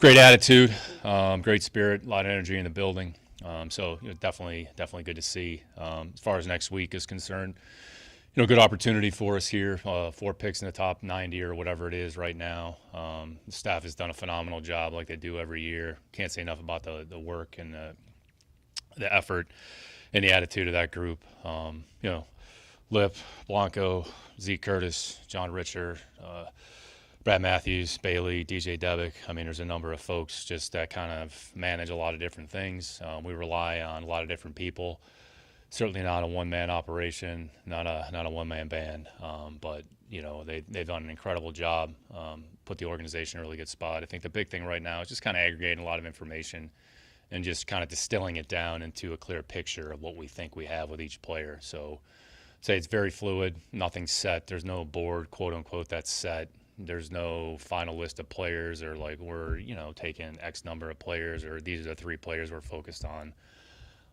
Great attitude, great spirit, a lot of energy in the building. So definitely good to see. As far as next week is concerned, good opportunity for us here. 4 picks in the top 90 or whatever it is right now. The staff has done a phenomenal job, like they do every year. Can't say enough about the work and the effort and the attitude of that group. Lip, Blanco, Zeke Curtis, John Richer, Brad Matthews, Bailey, DJ Debick. I mean, there's a number of folks just that kind of manage a lot of different things. We rely on a lot of different people. Certainly not a one-man operation, not a one-man band. But they've done an incredible job. Put the organization in a really good spot. I think the big thing right now is just kind of aggregating a lot of information and just kind of distilling it down into a clear picture of what we think we have with each player. So, say it's very fluid. Nothing's set. There's no board, quote unquote, that's set. There's no final list of players or like we're, taking X number of players or these are the 3 players we're focused on.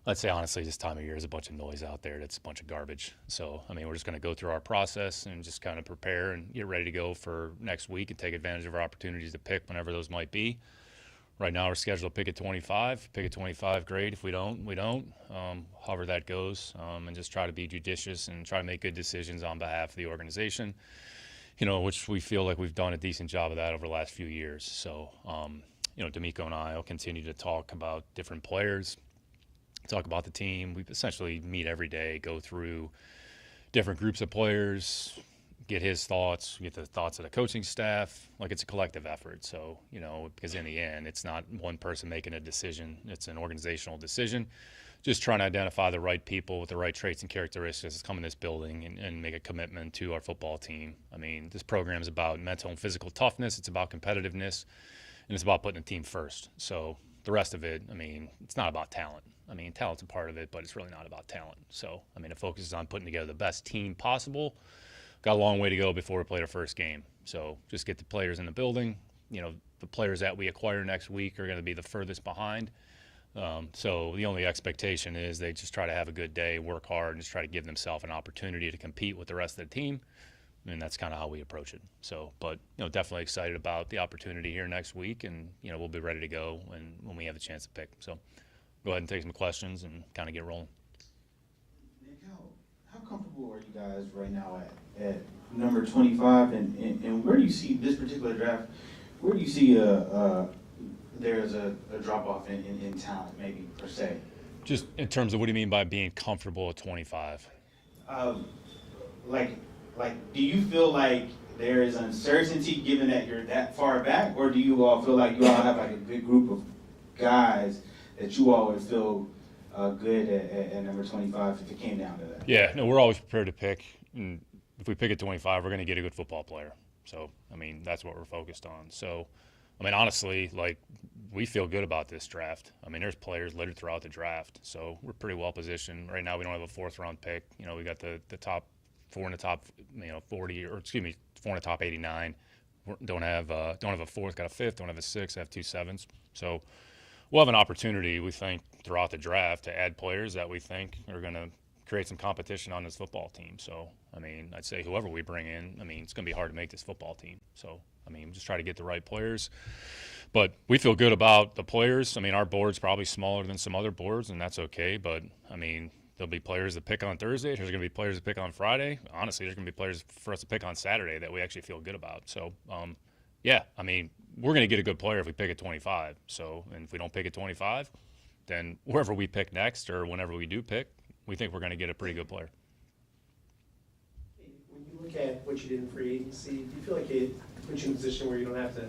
Let's say, honestly, this time of year is a bunch of noise out there. That's a bunch of garbage. So, we're just going to go through our process and just kind of prepare and get ready to go for next week and take advantage of our opportunities to pick whenever those might be. Right now, we're scheduled to pick at 25. Pick at 25, great. If we don't, we don't. However that goes, and just try to be judicious and try to make good decisions on behalf of the organization. Which we feel like we've done a decent job of that over the last few years. So, D'Amico and I will continue to talk about different players, talk about the team. We essentially meet every day, go through different groups of players, get his thoughts, get the thoughts of the coaching staff. Like it's a collective effort. So, because in the end, it's not one person making a decision. It's an organizational decision. Just trying to identify the right people with the right traits and characteristics to come in this building and make a commitment to our football team. This program is about mental and physical toughness. It's about competitiveness, and it's about putting the team first. So the rest of it, it's not about talent. Talent's a part of it, but it's really not about talent. So, the focus is on putting together the best team possible. Got a long way to go before we play our first game. So just get the players in the building. The players that we acquire next week are going to be the furthest behind. So the only expectation is they just try to have a good day, work hard, and just try to give themselves an opportunity to compete with the rest of the team. And that's kind of how we approach it. So, but, definitely excited about the opportunity here next week, and, we'll be ready to go when we have a chance to pick. So go ahead and take some questions and kind of get rolling. Nick, how comfortable are you guys right now at number 25, and where do you see this particular draft, where do you see there's a drop-off in talent, maybe, per se? Just in terms of what do you mean by being comfortable at 25? Do you feel like there is uncertainty given that you're that far back, or do you all feel like you all have like a good group of guys that you all would feel good at number 25 if it came down to that? Yeah, no, we're always prepared to pick. And if we pick at 25, we're going to get a good football player. So, that's what we're focused on. So, honestly, we feel good about this draft. There's players littered throughout the draft, so we're pretty well positioned. Right now, we don't have a 4th-round pick. We got the top 4 in the top, 40, or excuse me, 4 in the top 89. Don't have a 4th, got a 5th. Don't have a 6th, have 2 7s. So we'll have an opportunity, we think, throughout the draft to add players that we think are going to create some competition on this football team. So, I'd say whoever we bring in, it's going to be hard to make this football team. So, just try to get the right players. But we feel good about the players. Our board's probably smaller than some other boards, and that's okay. But, there'll be players to pick on Thursday. There's going to be players to pick on Friday. Honestly, there's going to be players for us to pick on Saturday that we actually feel good about. So, we're going to get a good player if we pick at 25. So, and if we don't pick at 25, then wherever we pick next or whenever we do pick, we think we're going to get a pretty good player. When you look at what you did in free agency, do you feel like it puts you in a position where you don't have to,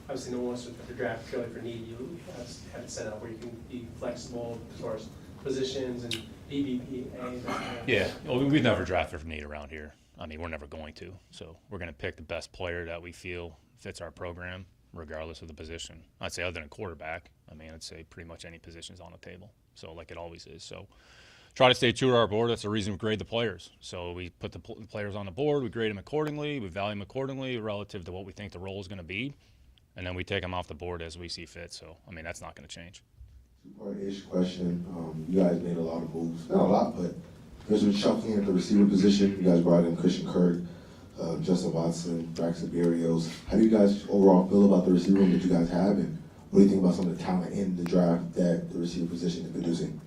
obviously no one wants to draft purely for need, you have it set up where you can be flexible as far as positions and BBPA? Yeah, well, we've never drafted for need around here. We're never going to. So we're going to pick the best player that we feel fits our program, regardless of the position. I'd say other than quarterback, I'd say pretty much any position's on the table. So like it always is. So try to stay true to our board. That's the reason we grade the players. So we put the players on the board, we grade them accordingly, we value them accordingly relative to what we think the role is going to be, and then we take them off the board as we see fit. So, that's not going to change. Two-part-ish question. You guys made a lot of moves. Not a lot, but there's been shuffling at the receiver position. You guys brought in Christian Kirk, Justin Watson, Braxton Berrios. How do you guys overall feel about the receiver room that you guys have, and What do you think about some of the talent in the draft that the receiver position is producing?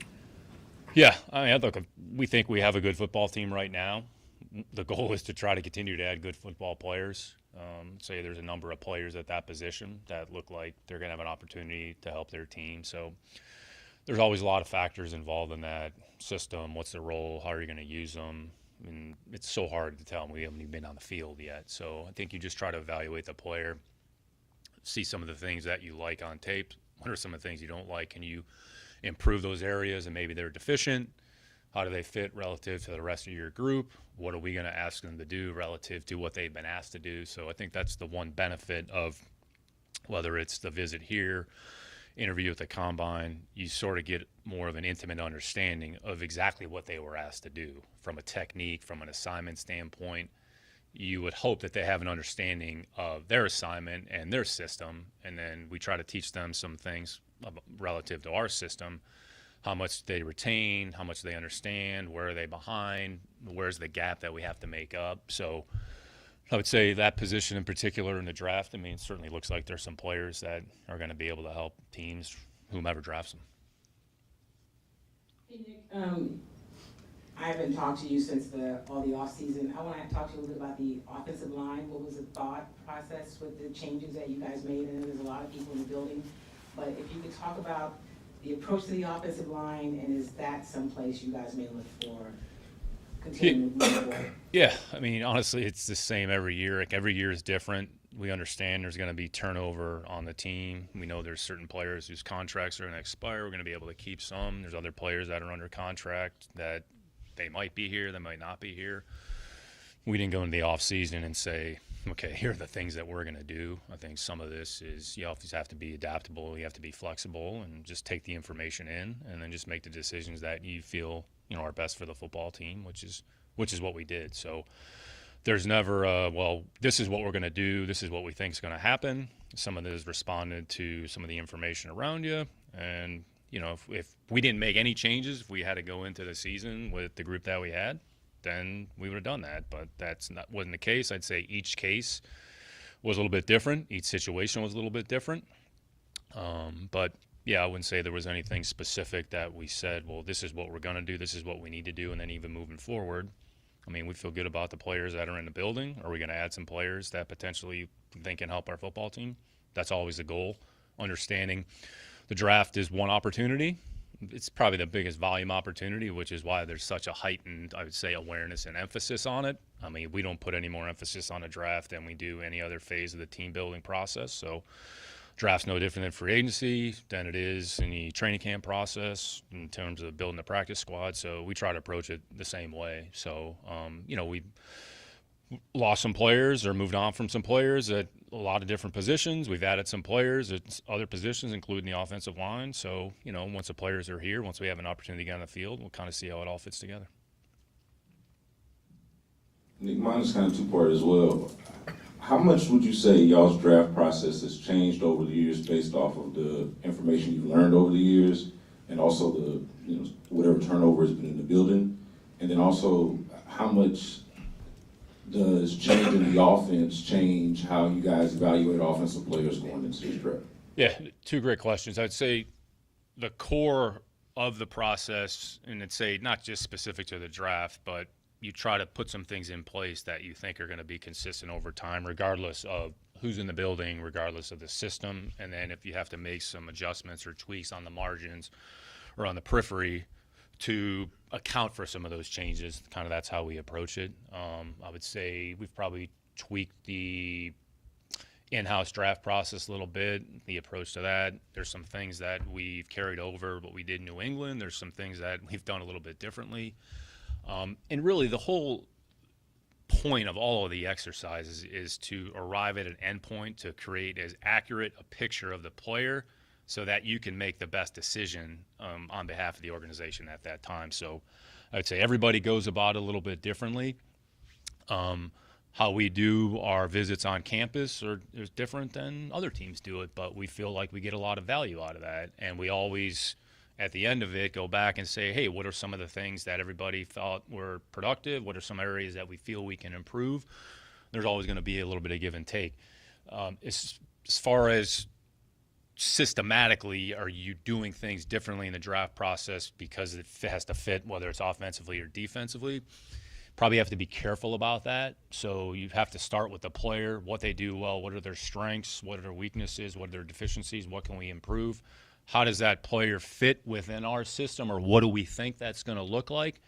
Yeah, I mean, look, we think we have a good football team right now. The goal is to try to continue to add good football players. Say there's a number of players at that position that look like they're going to have an opportunity to help their team. So there's always a lot of factors involved in that system. What's the role? How are you going to use them? I mean, it's so hard to tell. We haven't even been on the field yet. So I think you just try to evaluate the player, see some of the things that you like on tape. What are some of the things you don't like? Can you improve those areas and maybe they're deficient? How do they fit relative to the rest of your group? What are we going to ask them to do relative to what they've been asked to do? So I think that's the one benefit of whether it's the visit here, interview at the combine, you sort of get more of an intimate understanding of exactly what they were asked to do from a technique, from an assignment standpoint. You would hope that they have an understanding of their assignment and their system, and then we try to teach them some things relative to our system. How much they retain, how much they understand, where are they behind, where's the gap that we have to make up. So I would say that position in particular in the draft, I mean, it certainly looks like there's some players that are going to be able to help teams, whomever drafts them. Hey, Nick, I haven't talked to you since all the off season. I want to talk to you a little bit about the offensive line. What was the thought process with the changes that you guys made? And there's a lot of people in the building, but if you could talk about the approach to the offensive line, and is that someplace you guys may look for continuing to move forward? Yeah, I mean, honestly, it's the same every year. Like every year is different. We understand there's going to be turnover on the team. We know there's certain players whose contracts are going to expire. We're going to be able to keep some. There's other players that are under contract that they might be here, they might not be here. We didn't go into the off season and say, okay, here are the things that we're going to do. I think some of this is you always have to be adaptable, you have to be flexible, and just take the information in, and then just make the decisions that you feel are best for the football team, which is what we did. So there's never well, this is what we're going to do, this is what we think is going to happen. Some of it is responded to some of the information around you, and if we didn't make any changes, if we had to go into the season with the group that we had, then we would have done that. But wasn't the case. I'd say each case was a little bit different. Each situation was a little bit different. But yeah, I wouldn't say there was anything specific that we said, well, this is what we're going to do, this is what we need to do, and then even moving forward, I mean, we feel good about the players that are in the building. Are we going to add some players that potentially think can help our football team? That's always the goal. Understanding the draft is one opportunity. It's probably the biggest volume opportunity, which is why there's such a heightened, I would say, awareness and emphasis on it. I mean, we don't put any more emphasis on a draft than we do any other phase of the team building process. So draft's no different than free agency than it is in the training camp process in terms of building the practice squad. So we try to approach it the same way. So, we lost some players or moved on from some players at a lot of different positions. We've added some players at other positions, including the offensive line. So, once the players are here, once we have an opportunity to get on the field, we'll kind of see how it all fits together. Nick, mine is kind of two-part as well. How much would you say y'all's draft process has changed over the years based off of the information you've learned over the years, and also the whatever turnover has been in the building? And then also, how much does changing the offense change how you guys evaluate offensive players going into this draft? Yeah, two great questions. I'd say the core of the process, and I'd say not just specific to the draft, but you try to put some things in place that you think are going to be consistent over time, regardless of who's in the building, regardless of the system. And then if you have to make some adjustments or tweaks on the margins or on the periphery to account for some of those changes, kind of that's how we approach it. I would say we've probably tweaked the in-house draft process a little bit, the approach to that. There's some things that we've carried over what we did in New England. There's some things that we've done a little bit differently. And really the whole point of all of the exercises is to arrive at an endpoint to create as accurate a picture of the player so that you can make the best decision on behalf of the organization at that time. So I'd say everybody goes about it a little bit differently. How we do our visits on campus is different than other teams do it, but we feel like we get a lot of value out of that. And we always, at the end of it, go back and say, hey, what are some of the things that everybody thought were productive? What are some areas that we feel we can improve? There's always going to be a little bit of give and take. As far as systematically are you doing things differently in the draft process because it has to fit, whether it's offensively or defensively. Probably have to be careful about that. So you have to start with the player, what they do well, what are their strengths, what are their weaknesses, what are their deficiencies, what can we improve, how does that player fit within our system, or what do we think that's going to look like.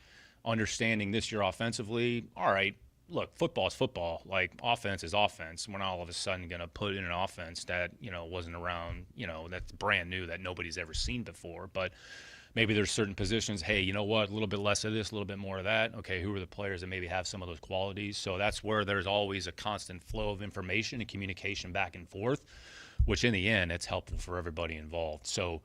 Understanding this year offensively, all right, look, football is football. Like, offense is offense. We're not all of a sudden going to put in an offense that, wasn't around, that's brand new, that nobody's ever seen before. But maybe there's certain positions, hey, you know what, a little bit less of this, a little bit more of that. Okay, who are the players that maybe have some of those qualities? So that's where there's always a constant flow of information and communication back and forth, which in the end, it's helpful for everybody involved. So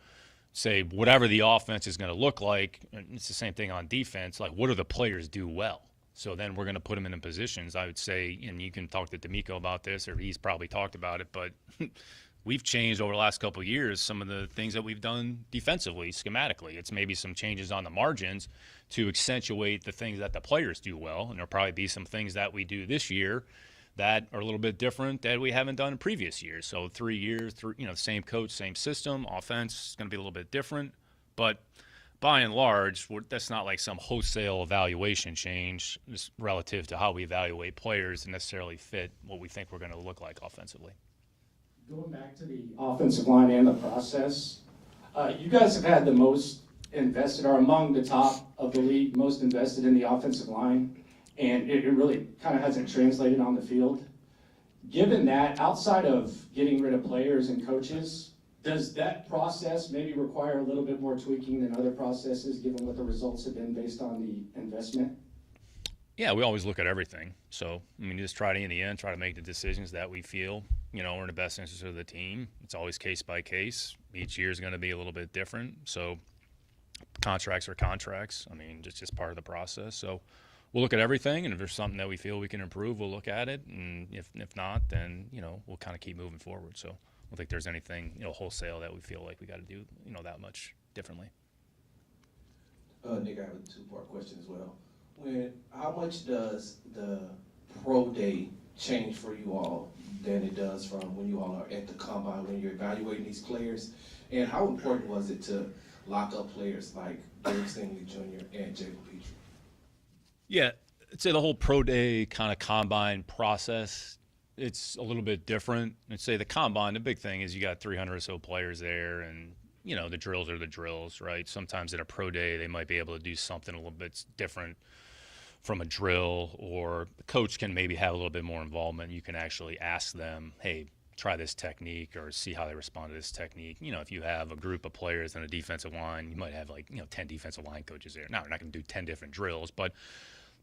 say whatever the offense is going to look like, and it's the same thing on defense, like what do the players do well? So then we're going to put them in positions, I would say, and you can talk to D'Amico about this, or he's probably talked about it, but we've changed over the last couple of years some of the things that we've done defensively, schematically. It's maybe some changes on the margins to accentuate the things that the players do well, and there'll probably be some things that we do this year that are a little bit different that we haven't done in previous years. So 3 years, same coach, same system, offense is going to be a little bit different. But by and large, that's not like some wholesale evaluation change just relative to how we evaluate players and necessarily fit what we think we're going to look like offensively. Going back to the offensive line and the process, you guys have had the most invested, or among the top of the league, most invested in the offensive line, and it really kind of hasn't translated on the field. Given that, outside of getting rid of players and coaches, does that process maybe require a little bit more tweaking than other processes, given what the results have been based on the investment? Yeah, we always look at everything. So, just try to, in the end, try to make the decisions that we feel, are in the best interest of the team. It's always case by case. Each year is going to be a little bit different. So, contracts are contracts. It's just part of the process. So, we'll look at everything, and if there's something that we feel we can improve, we'll look at it. And if not, then, we'll kind of keep moving forward. So, I don't think there's anything, wholesale that we feel like we got to do, that much differently. Nick, I have a two-part question as well. How much does the pro day change for you all than it does from when you all are at the combine, when you're evaluating these players? And how important was it to lock up players like Derek Stingley Jr. and Jalen Petrie? Yeah, I'd say the whole pro day kind of combine process, it's a little bit different. I'd say the combine, the big thing is you got 300 or so players there, and the drills are the drills, right? Sometimes at a pro day, they might be able to do something a little bit different from a drill, or the coach can maybe have a little bit more involvement. You can actually ask them, hey, try this technique, or see how they respond to this technique. If you have a group of players on a defensive line, you might have 10 defensive line coaches there. Now, you're not going to do 10 different drills, but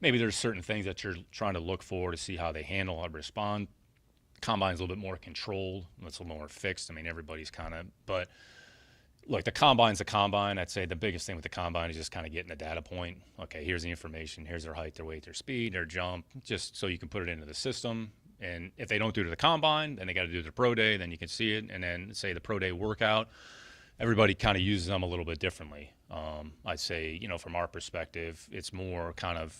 maybe there's certain things that you're trying to look for to see how they handle, how they respond. Combine's a little bit more controlled. It's a little more fixed. Everybody's kind of, but look, the combine's the combine. I'd say the biggest thing with the combine is just kind of getting the data point. Okay, here's the information. Here's their height, their weight, their speed, their jump, just so you can put it into the system. And if they don't do it to the combine, then they got to do their pro day. Then you can see it. And then say the pro day workout, everybody kind of uses them a little bit differently. I'd say, from our perspective, it's more kind of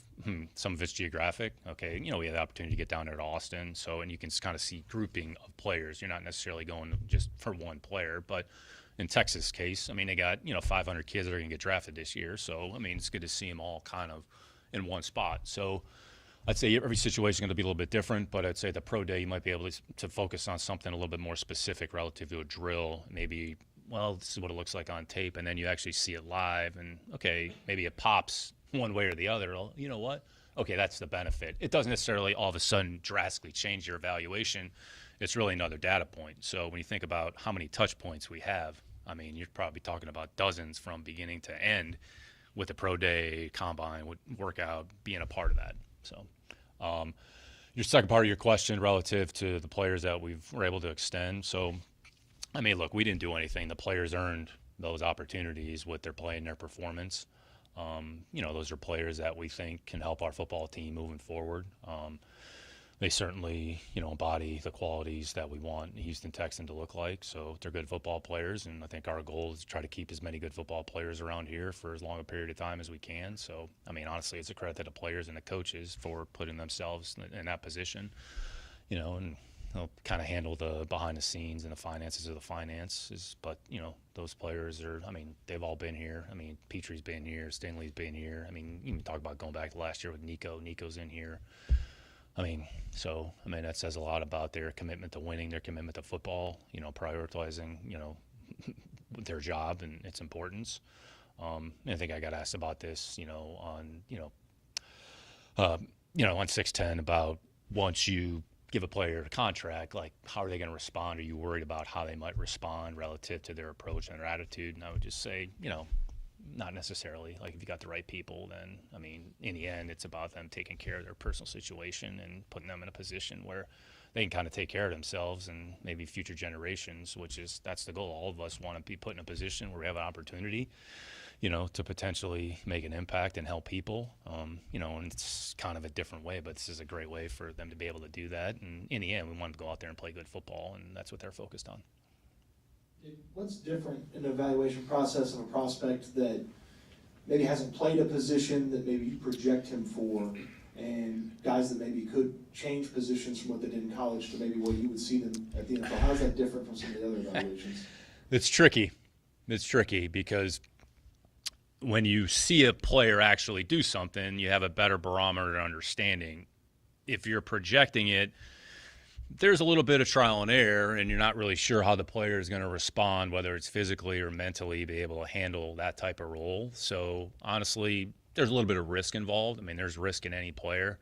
some of it's geographic. Okay, we have the opportunity to get down there to Austin, and you can kind of see grouping of players. You're not necessarily going just for one player, but in Texas case, they got 500 kids that are going to get drafted this year. So it's good to see them all kind of in one spot. So I'd say every situation is going to be a little bit different, but I'd say the pro day you might be able to focus on something a little bit more specific relative to a drill. Maybe, well, this is what it looks like on tape, and then you actually see it live, and okay, maybe it pops one way or the other. Well, you know what? Okay, that's the benefit. It doesn't necessarily all of a sudden drastically change your evaluation. It's really another data point. So when you think about how many touch points we have, you're probably talking about dozens from beginning to end with the pro day, combine, workout, being a part of that. So your second part of your question relative to the players that we were able to extend. So, look, we didn't do anything. The players earned those opportunities with their play and their performance. Those are players that we think can help our football team moving forward. They certainly, embody the qualities that we want a Houston Texan to look like. So they're good football players, and I think our goal is to try to keep as many good football players around here for as long a period of time as we can. So, honestly, it's a credit to the players and the coaches for putting themselves in that position, and they'll kind of handle the behind the scenes and the finances of the finances. But those players are. I mean, they've all been here. I mean, Petrie's been here, Stanley's been here. I mean, you can talk about going back to last year with Nico. Nico's in here. I mean, that says a lot about their commitment to winning, their commitment to football. Prioritizing their job and its importance. And I think I got asked about this, on 610 about once you give a player a contract, like how are they going to respond? Are you worried about how they might respond relative to their approach and their attitude? And I would just say, not necessarily. Like if you got the right people, then I mean, in the end, it's about them taking care of their personal situation and putting them in a position where they can kind of take care of themselves and maybe future generations, that's the goal. All of us want to be put in a position where we have an opportunity, to potentially make an impact and help people, and it's kind of a different way, but this is a great way for them to be able to do that. And in the end, we want them to go out there and play good football, and that's what they're focused on. What's different in the evaluation process of a prospect that maybe hasn't played a position that maybe you project him for, and guys that maybe could change positions from what they did in college to maybe what you would see them at the NFL? How's that different from some of the other evaluations? It's tricky because when you see a player actually do something, you have a better barometer and understanding. If you're projecting it, there's a little bit of trial and error, and you're not really sure how the player is going to respond, whether it's physically or mentally, be able to handle that type of role. So honestly, there's a little bit of risk involved. I mean, there's risk in any player.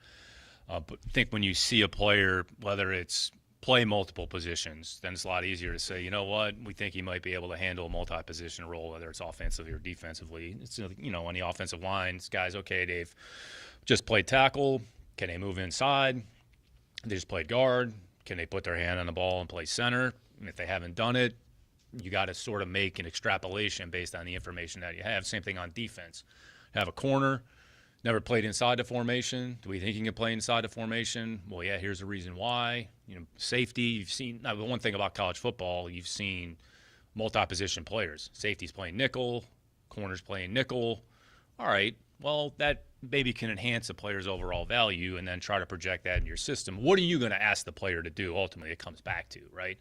But I think when you see a player, whether it's play multiple positions, then it's a lot easier to say, you know what, we think he might be able to handle a multi-position role, whether it's offensively or defensively. It's, on the offensive line, guys, okay, they've just played tackle. Can they move inside? They just played guard. Can they put their hand on the ball and play center? And if they haven't done it, you got to sort of make an extrapolation based on the information that you have. Same thing on defense. Have a corner, never played inside the formation. Do we think he can play inside the formation? Well, yeah, here's the reason why. Safety, you've seen – the one thing about college football, you've seen multi-position players. Safety's playing nickel, corner's playing nickel. All right, well, that maybe can enhance a player's overall value and then try to project that in your system. What are you going to ask the player to do ultimately it comes back to, right?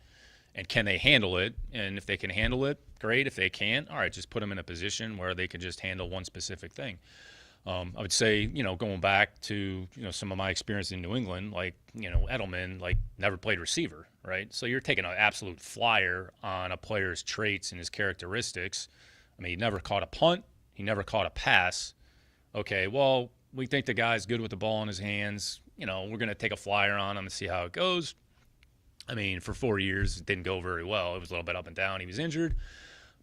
And can they handle it? And if they can handle it, great. If they can't, all right, just put them in a position where they can just handle one specific thing. I would say, going back to, some of my experience in New England, like, Edelman, like, never played receiver, right? So you're taking an absolute flyer on a player's traits and his characteristics. I mean, he never caught a punt. He never caught a pass. Okay, well, we think the guy's good with the ball in his hands. We're going to take a flyer on him and see how it goes. I mean, for 4 years, it didn't go very well. It was a little bit up and down. He was injured.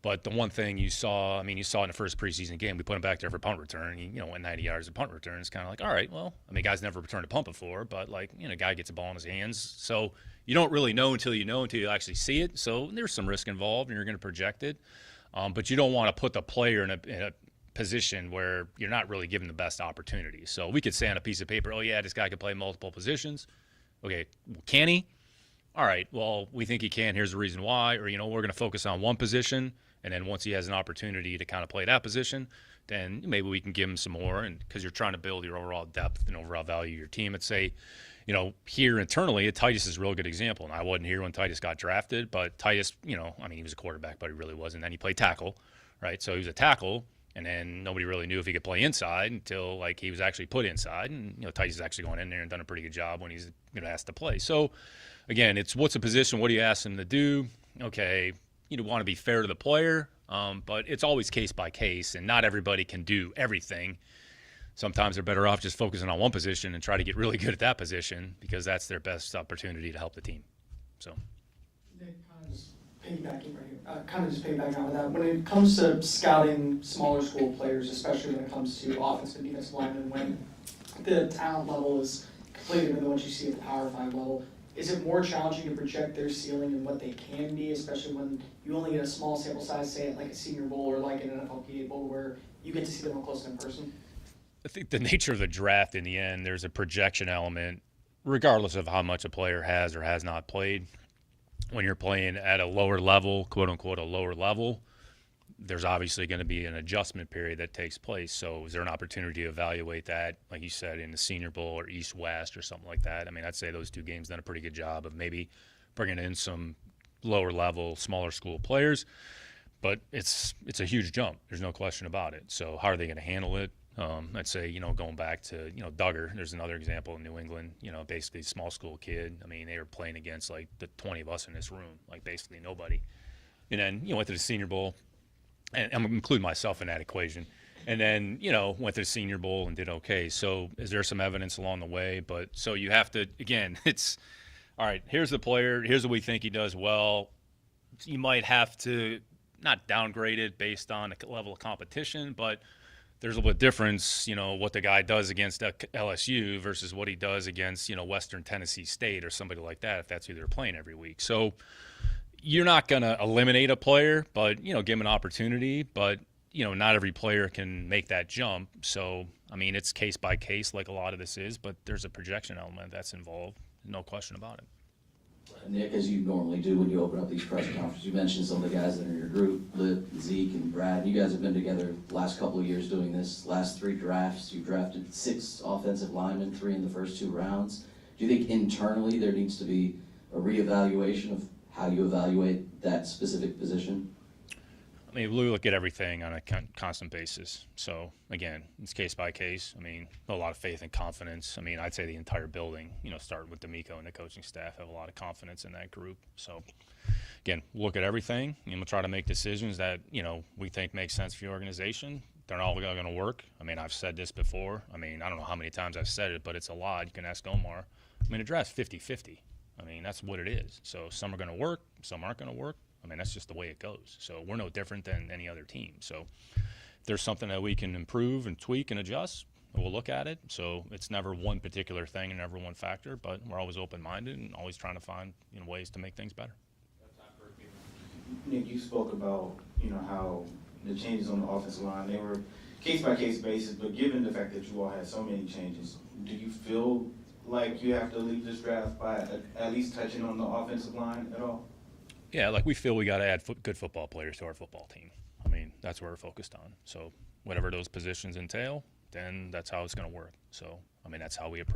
But the one thing you saw in the first preseason game, we put him back there for punt return. He, went 90 yards of punt return. It's kind of like, all right, well, I mean, guy's never returned a punt before, but guy gets a ball in his hands. So you don't really know until you actually see it. So there's some risk involved, and you're going to project it. But you don't want to put the player in a position where you're not really given the best opportunity. So we could say on a piece of paper, oh, yeah, this guy can play multiple positions. Okay, can he? All right, well, we think he can. Here's the reason why. Or, we're going to focus on one position, and then once he has an opportunity to kind of play that position, then maybe we can give him some more. And because you're trying to build your overall depth and overall value of your team. It's here internally, Titus is a real good example. And I wasn't here when Titus got drafted, but Titus, he was a quarterback, but he really wasn't. Then he played tackle, right? So he was a tackle. And then nobody really knew if he could play inside until he was actually put inside. And Titus is actually going in there and done a pretty good job when he's asked to play. So again, it's what's a position, what do you ask him to do? Okay, you want to be fair to the player, but it's always case by case, and not everybody can do everything. Sometimes they're better off just focusing on one position and try to get really good at that position because that's their best opportunity to help the team. So. Nick, kind of just piggybacking on that. When it comes to scouting smaller school players, especially when it comes to offensive and defensive linemen, when the talent level is completely different than what you see at the Power 5 level, is it more challenging to project their ceiling and what they can be, especially when you only get a small sample size, say at like a Senior Bowl or like an NFLPA Bowl, where you get to see them up close in person? I think the nature of the draft in the end, there's a projection element, regardless of how much a player has or has not played. When you're playing at a lower level, quote unquote, a lower level, there's obviously going to be an adjustment period that takes place. So is there an opportunity to evaluate that, like you said, in the Senior Bowl or East-West or something like that? I mean, I'd say those two games done a pretty good job of maybe bringing in some lower level, smaller school players. But it's a huge jump. There's no question about it. So how are they going to handle it? I'd say, going back to, Duggar, there's another example in New England, basically a small school kid. I mean, they were playing against like the 20 of us in this room, like basically nobody. And then, went to the Senior Bowl, and I'm including myself in that equation. And then, went to the Senior Bowl and did okay. So is there some evidence along the way? But so you have to, again, it's, all right, here's the player, here's what we think he does well. You might have to not downgrade it based on the level of competition, but there's a little bit of difference, what the guy does against LSU versus what he does against, Western Tennessee State or somebody like that, if that's who they're playing every week. So you're not going to eliminate a player, but, give him an opportunity. But, not every player can make that jump. So, I mean, it's case by case like a lot of this is, but there's a projection element that's involved. No question about it. Nick, as you normally do when you open up these press conferences, you mentioned some of the guys that are in your group, Lip, Zeke, and Brad. You guys have been together the last couple of years doing this. Last 3 drafts, you drafted 6 offensive linemen, 3 in the first 2 rounds. Do you think internally there needs to be a reevaluation of how you evaluate that specific position? I mean, we look at everything on a constant basis. So, again, it's case by case. I mean, a lot of faith and confidence. I mean, I'd say the entire building, starting with D'Amico and the coaching staff, have a lot of confidence in that group. So, again, we'll look at everything, and we'll try to make decisions that, we think make sense for the organization. They're not all going to work. I mean, I've said this before. I mean, I don't know how many times I've said it, but it's a lot. You can ask Omar. I mean, the draft's 50-50. I mean, that's what it is. So some are going to work, some aren't going to work. I mean, that's just the way it goes. So we're no different than any other team. So if there's something that we can improve and tweak and adjust, we'll look at it. So it's never one particular thing and never one factor, but we're always open-minded and always trying to find ways to make things better. Nick, you spoke about, how the changes on the offensive line, they were case-by-case basis, but given the fact that you all had so many changes, do you feel like you have to leave this draft by at least touching on the offensive line at all? Yeah, like we feel we got to add good football players to our football team. I mean, that's what we're focused on. So whatever those positions entail, then that's how it's going to work. So, I mean, that's how we approach